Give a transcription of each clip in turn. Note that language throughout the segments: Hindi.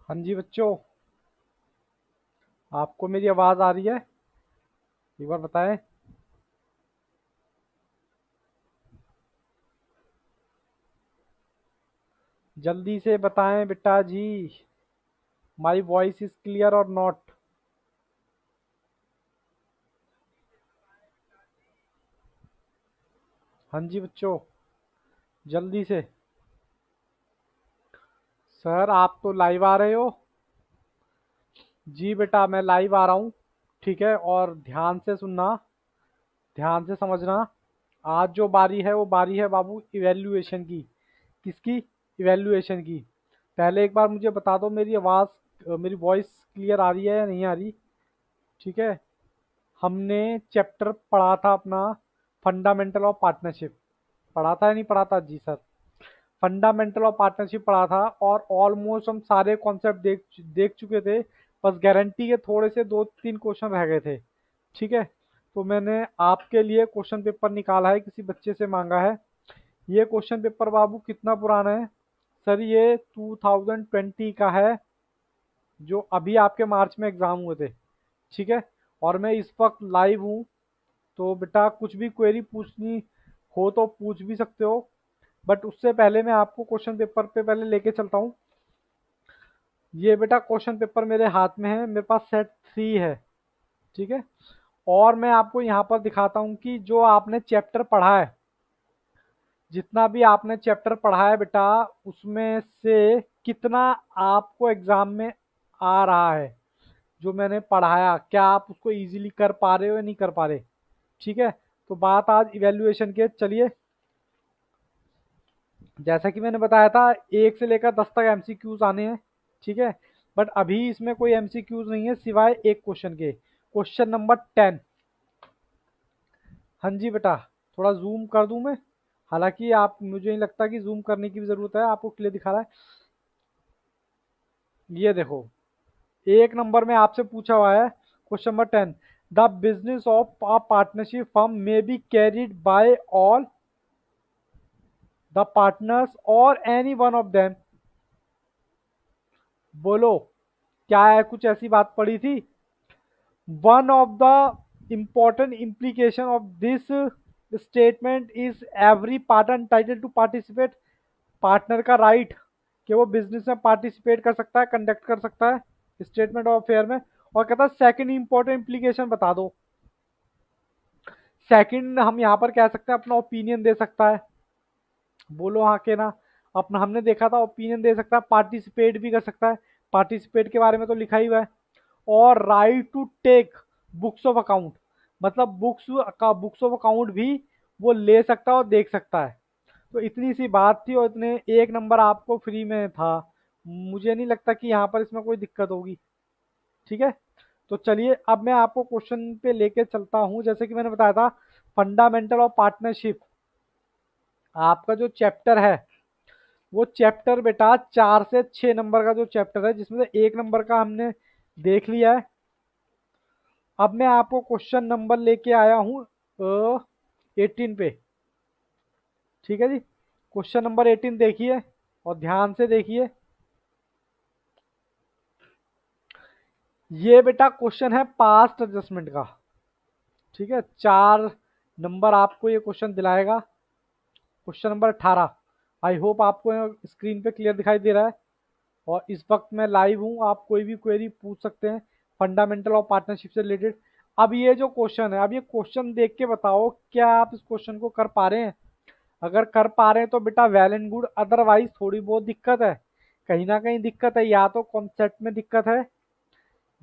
हाँ जी बच्चों, आपको मेरी आवाज़ आ रही है? एक बार बताएं। जल्दी से बताएं बेटा जी। माई वॉइस इज क्लियर और नॉट? हाँ जी बच्चों, जल्दी से। सर आप तो लाइव आ रहे हो? जी बेटा, मैं लाइव आ रहा हूँ। ठीक है, और ध्यान से सुनना, ध्यान से समझना। आज जो बारी है वो बारी है बाबू इवैल्यूएशन की। किसकी? इवैल्यूएशन की। पहले एक बार मुझे बता दो, मेरी आवाज़ मेरी वॉइस क्लियर आ रही है या नहीं आ रही? ठीक है। हमने चैप्टर पढ़ा था अपना, फंडामेंटल ऑफ पार्टनरशिप। पढ़ा था या नहीं पढ़ा था जी सर? फंडामेंटल ऑफ पार्टनरशिप पढ़ा था, और ऑलमोस्ट हम सारे कॉन्सेप्ट देख देख चुके थे। बस गारंटी के थोड़े से दो तीन क्वेश्चन रह गए थे। ठीक है। तो मैंने आपके लिए क्वेश्चन पेपर निकाला है, किसी बच्चे से मांगा है। ये क्वेश्चन पेपर बाबू कितना पुराना है? सर ये 2020 का है, जो अभी आपके मार्च में एग्जाम हुए थे। ठीक है। और मैं इस वक्त लाइव हूँ, तो बेटा कुछ भी क्वेरी पूछनी हो तो पूछ भी सकते हो। बट उससे पहले मैं आपको क्वेश्चन पेपर पे पहले लेके चलता हूँ। ये बेटा क्वेश्चन पेपर मेरे हाथ में है, मेरे पास सेट 3 है। ठीक है। और मैं आपको यहाँ पर दिखाता हूँ कि जो आपने चैप्टर पढ़ा है, जितना भी आपने चैप्टर पढ़ा है बेटा, उसमें से कितना आपको एग्जाम में आ रहा है। जो मैंने पढ़ाया, क्या आप उसको इजीली कर पा रहे हो या नहीं कर पा रहे? ठीक है। तो बात आज इवैल्यूएशन के, चलिए। जैसा कि मैंने बताया था, 1 से लेकर 10 तक एमसीक्यूज आने हैं। ठीक है। बट अभी इसमें कोई एमसीक्यूज नहीं है सिवाय एक क्वेश्चन के, क्वेश्चन नंबर 10। हाँ जी बेटा, थोड़ा जूम कर दूं मैं? हालांकि आप, मुझे नहीं लगता कि जूम करने की भी जरूरत है, आपको क्लियर दिखा रहा है। ये देखो, एक नंबर में आपसे पूछा हुआ है question number 10। The business of a partnership firm may be carried by all the partners और एनी वन ऑफ देम। बोलो, क्या है, कुछ ऐसी बात पड़ी थी? One of the important implication of this statement is every partner entitled to participate। Partner का राइट कि वो बिजनेस में पार्टिसिपेट कर सकता है, कंडक्ट कर सकता है स्टेटमेंट ऑफ अफेयर में। और कहता है सेकंड इंपॉर्टेंट इम्प्लीकेशन बता दो। सेकंड हम यहाँ पर कह सकते हैं अपना ओपिनियन दे सकता है। बोलो हाँ के ना? अपना हमने देखा था, ओपिनियन दे सकता है, पार्टिसिपेट भी कर सकता है। पार्टिसिपेट के बारे में तो लिखा ही हुआ है। और right to take books of account, मतलब बुक्स ऑफ अकाउंट भी वो ले सकता है और देख सकता है। तो इतनी सी बात थी, और इतने एक नंबर आपको फ्री में था। मुझे नहीं लगता कि यहाँ पर इसमें कोई दिक्कत होगी। ठीक है। तो चलिए, अब मैं आपको क्वेश्चन पे लेके चलता हूँ। जैसे कि मैंने बताया था, फंडामेंटल ऑफ पार्टनरशिप आपका जो चैप्टर है, वो चैप्टर बेटा 4 से 6 नंबर का जो चैप्टर है, जिसमें से एक नंबर का हमने देख लिया है। अब मैं आपको क्वेश्चन नंबर लेके आया हूँ 18 पे। ठीक है जी। क्वेश्चन नंबर 18 देखिए, और ध्यान से देखिए। ये बेटा क्वेश्चन है पास्ट एडजस्टमेंट का। ठीक है। 4 नंबर आपको ये क्वेश्चन दिलाएगा। Question number 18। आई होप आपको स्क्रीन पे क्लियर दिखाई दे रहा है। और इस वक्त मैं लाइव हूँ, आप कोई भी क्वेरी पूछ सकते हैं फंडामेंटल ऑफ पार्टनरशिप से रिलेटेड। अब ये जो क्वेश्चन है, अब ये क्वेश्चन देख के बताओ, क्या आप इस क्वेश्चन को कर पा रहे हैं? अगर कर पा रहे हैं तो बेटा वेल एंड गुड, अदरवाइज थोड़ी बहुत दिक्कत है। कहीं ना कहीं दिक्कत है, या तो कॉन्सेप्ट में दिक्कत है,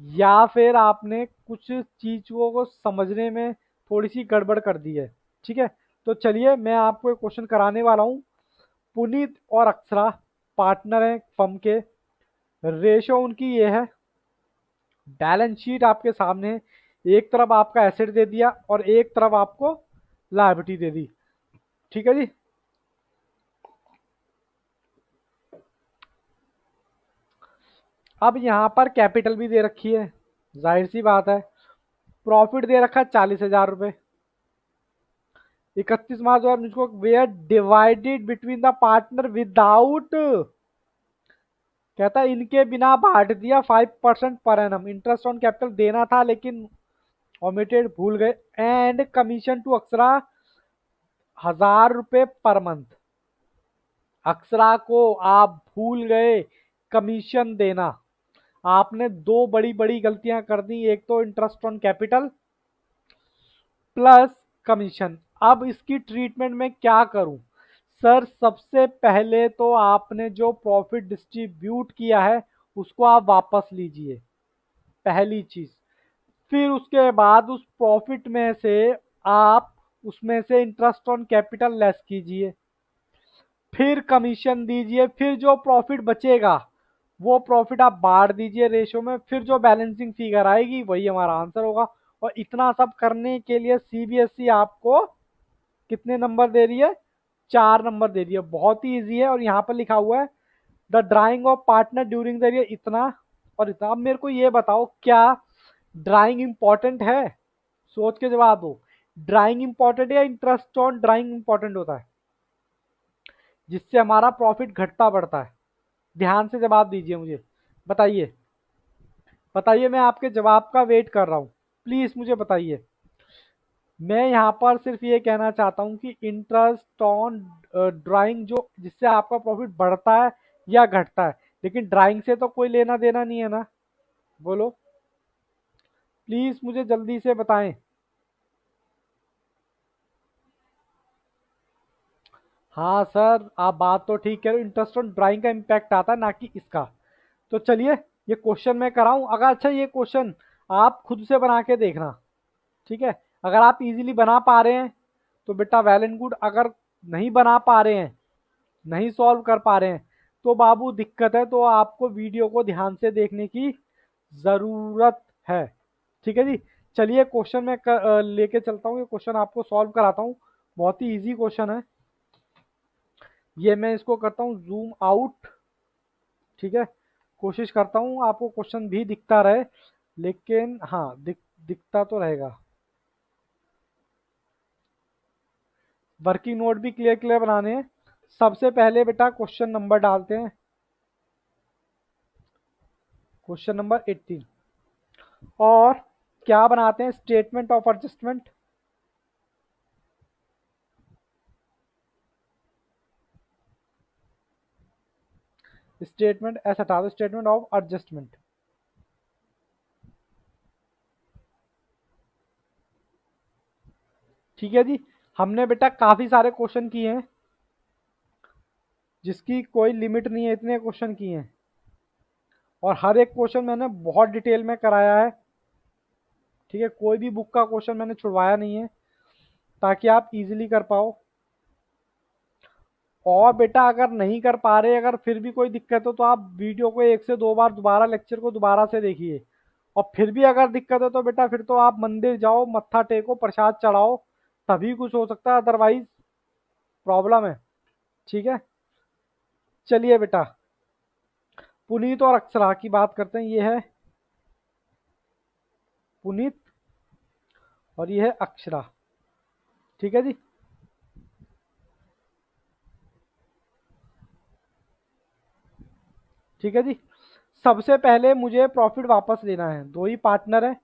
या फिर आपने कुछ चीजों को समझने में थोड़ी सी गड़बड़ कर दी है। ठीक है। तो चलिए, मैं आपको एक क्वेश्चन कराने वाला हूँ। पुनीत और अक्षरा पार्टनर हैं फर्म के। रेशो उनकी ये है, बैलेंस शीट आपके सामने है। एक तरफ आपका एसेट दे दिया और एक तरफ आपको लायबिलिटी दे दी। ठीक है जी। अब यहाँ पर कैपिटल भी दे रखी है, जाहिर सी बात है। प्रॉफिट दे रखा है 40,000 रुपये। 31 मार्च 2019 को were divided between the partner without कहता है इनके बिना बांट दिया 5% per annum, interest on capital देना था लेकिन ओमिटेड भूल गए, एंड कमीशन टू अक्षरा 1000 रुपये पर मंथ। अक्षरा को आप भूल गए कमीशन देना। आपने दो बड़ी बड़ी गलतियां कर दी, एक तो interest on capital plus commission. अब इसकी ट्रीटमेंट में क्या करूं? सर सबसे पहले तो आपने जो प्रॉफिट डिस्ट्रीब्यूट किया है उसको आप वापस लीजिए, पहली चीज। फिर उसके बाद उस प्रॉफिट में से आप उसमें से इंटरेस्ट ऑन कैपिटल लेस कीजिए, फिर कमीशन दीजिए, फिर जो प्रॉफिट बचेगा वो प्रॉफिट आप बांट दीजिए रेशो में, फिर जो बैलेंसिंग फिगर आएगी वही हमारा आंसर होगा। और इतना सब करने के लिए सीबीएसई आपको कितने नंबर दे रही है? 4 नंबर दे रही है। बहुत ही ईजी है। और यहाँ पर लिखा हुआ है the drying of partner during the year इतना और इतना। अब मेरे को ये बताओ, क्या ड्राइंग इंपॉर्टेंट है? सोच के जवाब दो। ड्राइंग इंपॉर्टेंट या इंटरेस्ट ऑन ड्राइंग इंपॉर्टेंट होता है, जिससे हमारा प्रॉफिट घटता बढ़ता है? ध्यान से जवाब दीजिए मुझे, बताइए बताइए, मैं आपके जवाब का वेट कर रहा हूँ, प्लीज मुझे बताइए। मैं यहाँ पर सिर्फ ये कहना चाहता हूँ कि इंटरेस्ट ऑन ड्राइंग जो जिससे आपका प्रॉफिट बढ़ता है या घटता है, लेकिन ड्राइंग से तो कोई लेना देना नहीं है ना? बोलो प्लीज मुझे जल्दी से बताएं। हाँ सर, आप बात तो ठीक कह रहे हो, इंटरेस्ट ऑन ड्राइंग का इम्पैक्ट आता है ना कि इसका। तो चलिए ये क्वेश्चन मैं कराऊं। अगर अच्छा ये क्वेश्चन आप खुद से बना के देखना, ठीक है? अगर आप इजीली बना पा रहे हैं तो बेटा वेल एंड गुड। अगर नहीं बना पा रहे हैं, नहीं सॉल्व कर पा रहे हैं, तो बाबू दिक्कत है, तो आपको वीडियो को ध्यान से देखने की ज़रूरत है। ठीक है जी। चलिए क्वेश्चन मैं लेके चलता हूँ, ये क्वेश्चन आपको सॉल्व कराता हूँ। बहुत ही इजी क्वेश्चन है ये। मैं इसको करता हूँ जूम आउट, ठीक है? कोशिश करता हूँ आपको क्वेश्चन भी दिखता रहे, लेकिन हाँ दिखता तो रहेगा। वर्किंग नोट भी क्लियर क्लियर बनाने हैं। सबसे पहले बेटा क्वेश्चन नंबर डालते हैं, क्वेश्चन नंबर 18। और क्या बनाते हैं? Statement of adjustment. स्टेटमेंट ऐसा हटा दो, स्टेटमेंट ऑफ एडजस्टमेंट। ठीक है जी। हमने बेटा काफी सारे क्वेश्चन किए हैं, जिसकी कोई लिमिट नहीं है, इतने क्वेश्चन किए हैं। और हर एक क्वेश्चन मैंने बहुत डिटेल में कराया है, ठीक है? कोई भी बुक का क्वेश्चन मैंने छुड़वाया नहीं है, ताकि आप इजीली कर पाओ। और बेटा अगर नहीं कर पा रहे, अगर फिर भी कोई दिक्कत हो, तो आप वीडियो को 1 से 2 बार दोबारा, लेक्चर को दोबारा से देखिए। और फिर भी अगर दिक्कत है तो बेटा फिर तो आप मंदिर जाओ, मत्था टेको, प्रसाद चढ़ाओ, तभी कुछ हो सकता है, अदरवाइज प्रॉब्लम है। ठीक है, चलिए बेटा पुनीत और अक्षरा की बात करते हैं। ये है पुनीत और ये है अक्षरा। ठीक है जी। ठीक है जी। सबसे पहले मुझे प्रॉफिट वापस लेना है, दो ही पार्टनर है,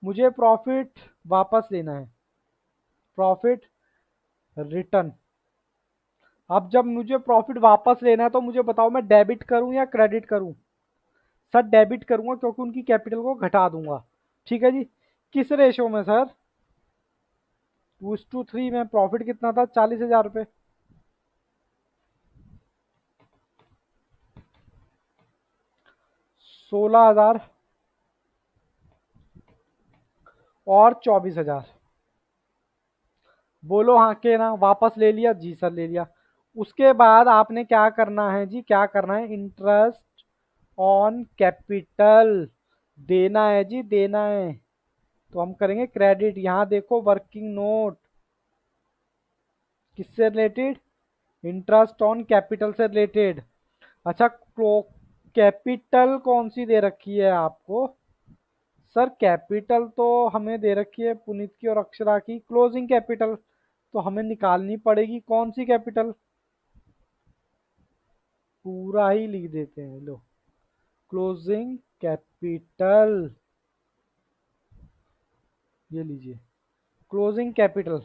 मुझे प्रॉफिट वापस लेना है, प्रॉफिट रिटर्न। अब जब मुझे प्रॉफिट वापस लेना है तो मुझे बताओ मैं डेबिट करूं या क्रेडिट करूं? सर डेबिट करूंगा, क्योंकि उनकी कैपिटल को घटा दूंगा। ठीक है जी। किस रेशो में सर? 2:3 में। प्रॉफिट कितना था? 40,000 रुपये। 16,000 और 24,000। बोलो हाँ के ना? वापस ले लिया जी सर, ले लिया। उसके बाद आपने क्या करना है जी? क्या करना है? इंटरेस्ट ऑन कैपिटल देना है जी, देना है। तो हम करेंगे क्रेडिट। यहाँ देखो वर्किंग नोट किससे रिलेटेड? इंटरेस्ट ऑन कैपिटल से रिलेटेड। अच्छा, कैपिटल कौन सी दे रखी है आपको? सर कैपिटल तो हमें दे रखी है पुनीत की और अक्षरा की, क्लोजिंग कैपिटल। तो हमें निकालनी पड़ेगी कौन सी कैपिटल? पूरा ही लिख देते हैं, लो। क्लोजिंग कैपिटल, ये लीजिए क्लोजिंग कैपिटल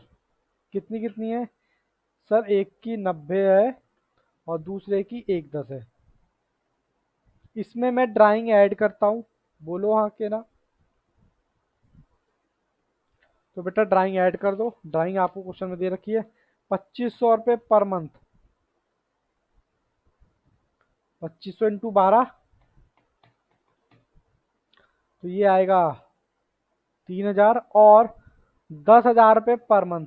कितनी कितनी है सर? एक की 90 है और दूसरे की 110 है। इसमें मैं ड्राइंग ऐड करता हूँ, बोलो हाँ के ना। तो बेटा ड्राइंग ऐड कर दो। ड्राइंग आपको क्वेश्चन में दे रखी है 2500 रुपये पर मंथ। 2500 इंटू 12, तो ये आएगा 3000 और 10,000 रुपये पर मंथ।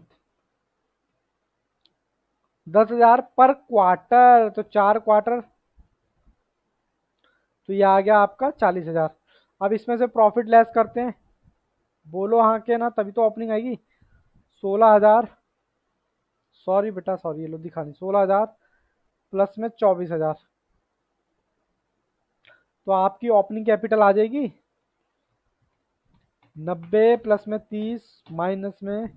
10,000 पर क्वार्टर, तो 4 क्वार्टर, तो ये आ गया आपका 40,000। अब इसमें से प्रॉफिट लेस करते हैं, बोलो हाँ के ना, तभी तो ओपनिंग आएगी। 16,000, सॉरी बेटा सॉरी, ये लो दिखानी, 16,000 प्लस में 24,000, तो आपकी ओपनिंग कैपिटल आ जाएगी 90 प्लस में 30 माइनस में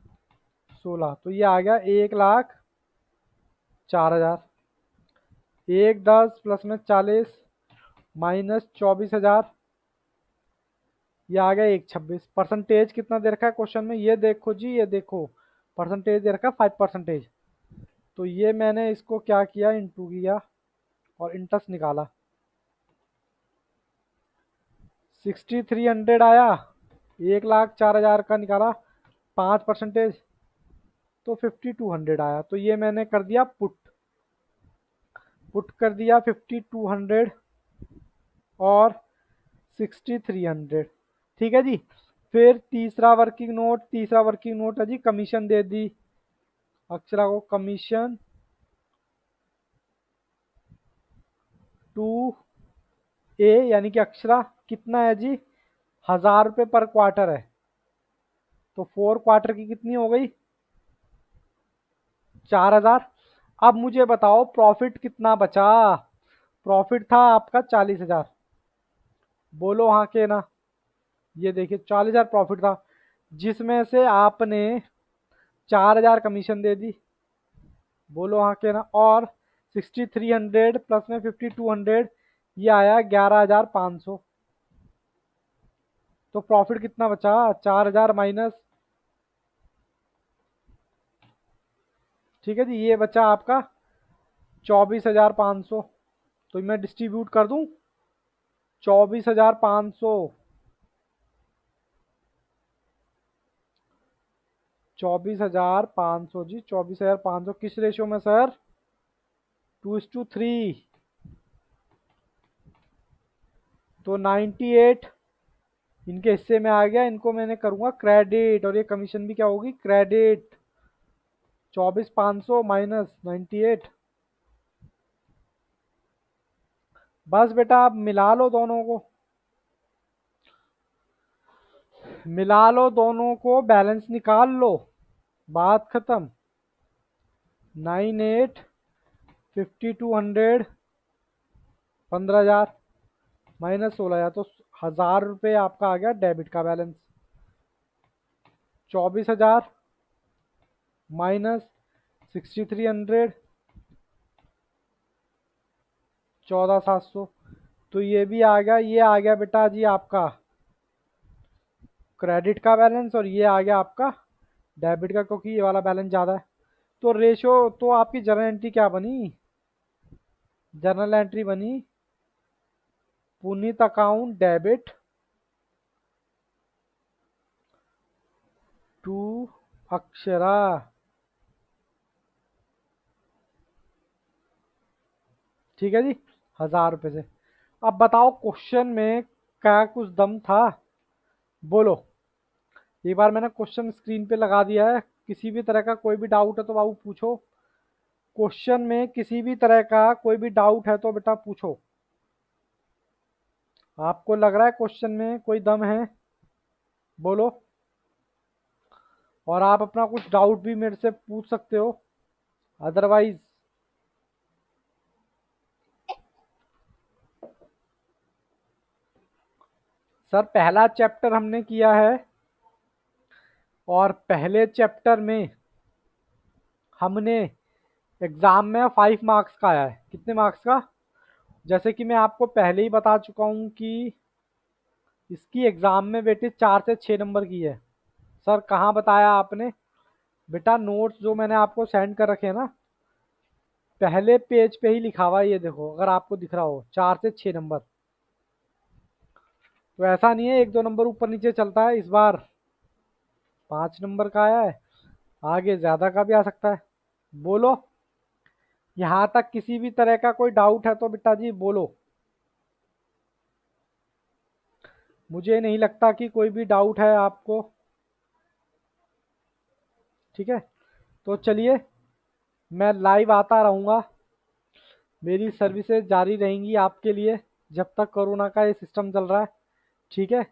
16, तो ये आ गया 1,04,000। 1,10 प्लस में 40 माइनस 24,000, ये आ गया 1,26। परसेंटेज कितना दे रखा है क्वेश्चन में, ये देखो जी, ये देखो परसेंटेज दे रखा है 5%। तो ये मैंने इसको क्या किया, इंटू किया और इंटरेस्ट निकाला। 6,300 आया, 1,04,000 का निकाला 5%, तो 5,200 आया। तो ये मैंने कर दिया पुट, पुट कर दिया 5,200 और 6,300। ठीक है जी। फिर तीसरा वर्किंग नोट, तीसरा वर्किंग नोट है जी, कमीशन दे दी अक्षरा को, कमीशन टू ए, यानी कि अक्षरा कितना है जी, 1,000 रुपये पर क्वार्टर है, तो 4 क्वार्टर की कितनी हो गई, 4,000। अब मुझे बताओ प्रॉफिट कितना बचा। प्रॉफिट था आपका 40,000, बोलो हाँ के ना। ये देखिए 40,000 प्रॉफिट था, जिसमें से आपने 4,000 कमीशन दे दी, बोलो हाँ के ना। और 6,300 प्लस में 5,200, ये आया 11,500। तो प्रॉफिट कितना बचा, 4,000 माइनस, ठीक है जी, ये बचा आपका 24,500। तो मैं डिस्ट्रीब्यूट कर दूं, 24,500, 24,500 जी, 24,500 किस रेशियो में सर, 2:3। तो 98 इनके हिस्से में आ गया, इनको मैंने करूंगा क्रेडिट, और ये कमीशन भी क्या होगी, क्रेडिट। 24,500 माइनस 98। बस बेटा आप मिला लो दोनों को, मिला लो दोनों को, बैलेंस निकाल लो, बात खत्म। 98, 5,200, 15,000 माइनस 16,000, तो 1,000 रुपये आपका आ गया डेबिट का बैलेंस। 24,000 माइनस 6,300, 14,700, तो ये भी आ गया, ये आ गया बेटा जी आपका क्रेडिट का बैलेंस, और ये आ गया आपका डेबिट का, क्योंकि ये वाला बैलेंस ज़्यादा है। तो रेशो, तो आपकी जर्नल एंट्री क्या बनी, जर्नल एंट्री बनी Puneet account debit to Akshara. ठीक है जी, 1,000 रुपये से। अब बताओ क्वेश्चन में क्या कुछ दम था, बोलो। एक बार मैंने क्वेश्चन स्क्रीन पे लगा दिया है, किसी भी तरह का कोई भी डाउट है तो बाबू पूछो। क्वेश्चन में किसी भी तरह का कोई भी डाउट है तो बेटा पूछो। आपको लग रहा है क्वेश्चन में कोई दम है, बोलो। और आप अपना कुछ डाउट भी मेरे से पूछ सकते हो, अदरवाइज सर पहला चैप्टर हमने किया है, और पहले चैप्टर में हमने एग्जाम में 5 मार्क्स का आया है, कितने मार्क्स का, जैसे कि मैं आपको पहले ही बता चुका हूँ कि इसकी एग्ज़ाम में बेटे 4 से 6 नंबर की है। सर कहाँ बताया आपने? बेटा नोट्स जो मैंने आपको सेंड कर रखे हैं ना, पहले पेज पे ही लिखा हुआ है, ये देखो अगर आपको दिख रहा हो 4 से 6 नंबर। तो ऐसा नहीं है 1-2 नंबर ऊपर नीचे चलता है, इस बार 5 नंबर का आया है, आगे ज़्यादा का भी आ सकता है। बोलो, यहाँ तक किसी भी तरह का कोई डाउट है तो बेटा जी बोलो। मुझे नहीं लगता कि कोई भी डाउट है आपको। ठीक है, तो चलिए मैं लाइव आता रहूँगा, मेरी सर्विसेज जारी रहेंगी आपके लिए जब तक कोरोना का ये सिस्टम चल रहा है। ठीक है।